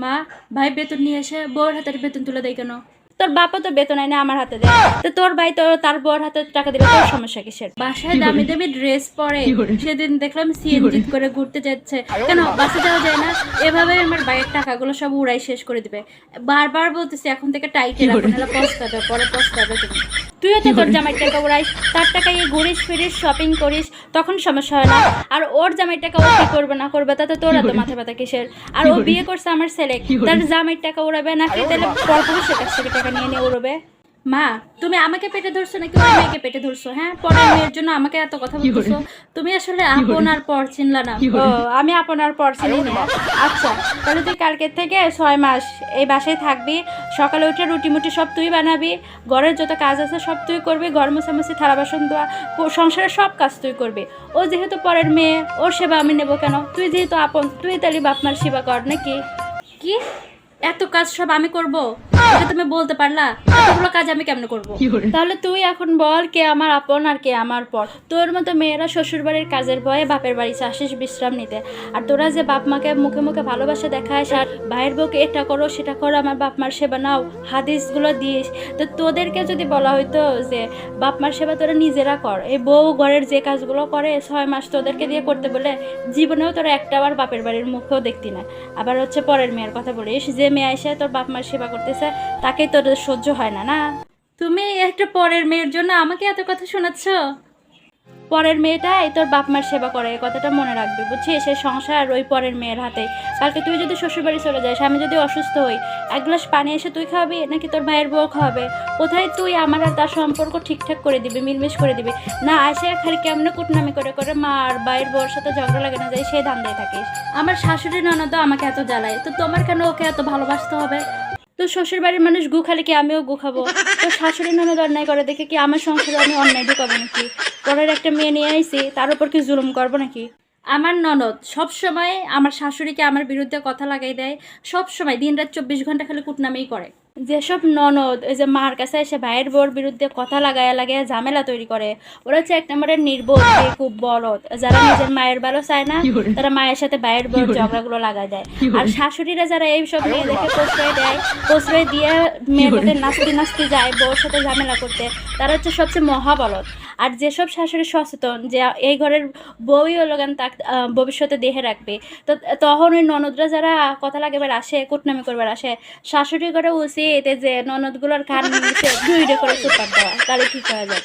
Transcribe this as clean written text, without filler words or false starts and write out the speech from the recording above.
মা, ভাই বেতন নিয়ে এসে বউর হাতে বেতন তুলে দেয় কেন? তোর বাপও তো বেতন আয় না আমার হাতে দেয়, তো তোর ভাই তো তার বউর হাতে টাকা দিলে তোর সমস্যা কিসের? বাসায় দামি দামি ড্রেস পরে সেদিন দেখলাম সিএনজি করে ঘুরতে যাচ্ছে, কেন বাসে যাওয়া যায় না? এভাবে আমার ভাইয়ের টাকাগুলো সব উড়াই শেষ করে দিবে। বারবার বলতেছি এখন থেকে টাইটে রাখো, নাহলে পস্তাবে, পরে পস্তাবে তুমি। তুইও তো তোর জামাইয়ের টাকা উড়াইস, তার টাকায় ঘুরিস ফিরিস শপিং করিস, তখন সমস্যা হয় না। আর ওর জামাইয়ের টাকা ও কি করবে না করবে তাতে তোর এত মাথা ব্যথা কিসের? আর ও বিয়ে করছে আমার ছেলে, তার জামাইয়ের টাকা উড়াবে নাকি তাহলে পরপুরুষের কাছ থেকে টাকা নিয়ে উড়বে? মা, তুমি আমাকে পেটে ধরছো নাকি ওই মেয়েকে পেটে ধরছো? হ্যাঁ, পরের মেয়ের জন্য আমাকে এত কথা বলতেছো। তুমি আসলে আপন আর পর চিনলা না। ও, আমি আপন আর পর চিনি না। আচ্ছা, তাহলে তুই কালকের থেকে 6 মাস এই বাসায় থাকবি। সকালে উঠে রুটি মুটি সব তুই বানাবি, ঘরের যত কাজ আছে সব তুই করবি, ঘর মোছামুছি থালা বাসন ধোয়া, সংসারের সব কাজ তুই করবি। ও যেহেতু পরের মেয়ে, ওর সেবা আমি নেবো কেন? তুই যেহেতু আপন, তুই তাহলে বাপ মার সেবা কর নাকি? কি এত কাজ সব আমি করব? এটা তুমি বলতে পারলা? এতগুলো কাজ আমি কেমনে করব? তাহলে তুই এখন বল কে আমার আপন আর কে আমার পর? তোর মতো মেয়েরা শ্বশুর বাড়ির কাজের ভয়ে বাপের বাড়ি আসিস বিশ্রাম নিতে, আর তোরা যে বাপ মাকে মুখে মুখে ভালোবাসা দেখাস আর ভাইয়ের বউকে এটা করো সেটা করো, আমার বাপ মার সেবা নাও, হাদিসগুলো দিস। তো তোদেরকে যদি বলা হইতো যে বাপ মার সেবা তোরা নিজেরা কর, এই বউ ঘরের যে কাজগুলো করে 6 মাস তোদেরকে দিয়ে করতে বলে, জীবনেও তোরা একটাবার বাপের বাড়ির মুখেও দেখতি না। আবার হচ্ছে পরের মেয়ের কথা বলিস, যে মেয়ে এসে তোর বাপ মার সেবা করতেছে তাকেই তোর সহ্য হয় না না? তুমি একটা পরের মেয়ের জন্য আমাকে এত কথা শোনাচ্ছ? পরের মেয়েটাই তোর বাপ মার সেবা করে, এই কথাটা মনে রাখবি, বুঝছিস? সে সংসার ওই পরের মেয়ের হাতে। কালকে তুই যদি শ্বশুরবাড়ি চলে যাস, আমি যদি অসুস্থ হই, এক গ্লাস পানি এসে তুই খাওয়াবি নাকি তোর ভাইয়ের বউ খাওয়াবে? কোথায় তুই আমার আর তার সম্পর্ক ঠিকঠাক করে দিবি, মিলমিশ করে দিবি? না আসে খালি কেমনে কুটনামি করে করে মা আর ভাইয়ের বউর সাথে ঝগড়া লাগে না যায় সেই ধান্দায় থাকিস। আমার শাশুড়ি ননদও আমাকে এত জ্বালায়, তো তোমার কেন ওকে এত ভালোবাসতে হবে? তো শ্বশুর বাড়ির মানুষ গু খালে কি আমিও গু খাবো? তো শাশুড়ি ননদ অন্যায় করে দেখে কি আমার সংসারে আমি অন্যায় ঢুকাবো নাকি? পরের একটা মেয়ে নিয়ে আইছি, তার উপর কি জুলুম করবো নাকি? আমার ননদ সব সময় আমার শাশুড়িকে আমার বিরুদ্ধে কথা লাগাই দেয়, সব সময় দিনরাত 24 ঘন্টা খালি কুটনামেই করে। যেসব ননদ এই যে মার কাছে এসে ভাইয়ের বউর বিরুদ্ধে কথা লাগায় লাগায় ঝামেলা তৈরি করে, ওরা হচ্ছে এক নম্বরের নির্বোধ, খুব বলদ, যারা নিজের মায়ের ভালো চায় না, তারা মায়ের সাথে ভাইয়ের বউর ঝগড়াগুলো লাগায় দেয়। আর শাশুড়িরা যারা এইসব মেয়েদেরকে প্রশ্রয় দেয়, প্রশ্রয় দিয়ে মেয়েদের নাচতে নাচতে যায় বউর সাথে ঝামেলা করতে, তারা হচ্ছে সবচেয়ে মহাবলদ। আর যেসব শাশুড়ি সচেতন যে এই ঘরের বউই হলো গান তাক ভবিষ্যতে দেহে রাখবে, তো তখন ওই ননদরা যারা কথা লাগাবার আসে, কুটনামি করবার আসে, শাশুড়ি করে উচিত যে ননদগুলোর কান নিচে দুইটা করে সুপার দেওয়া, তাহলে ঠিক হয়ে যায়।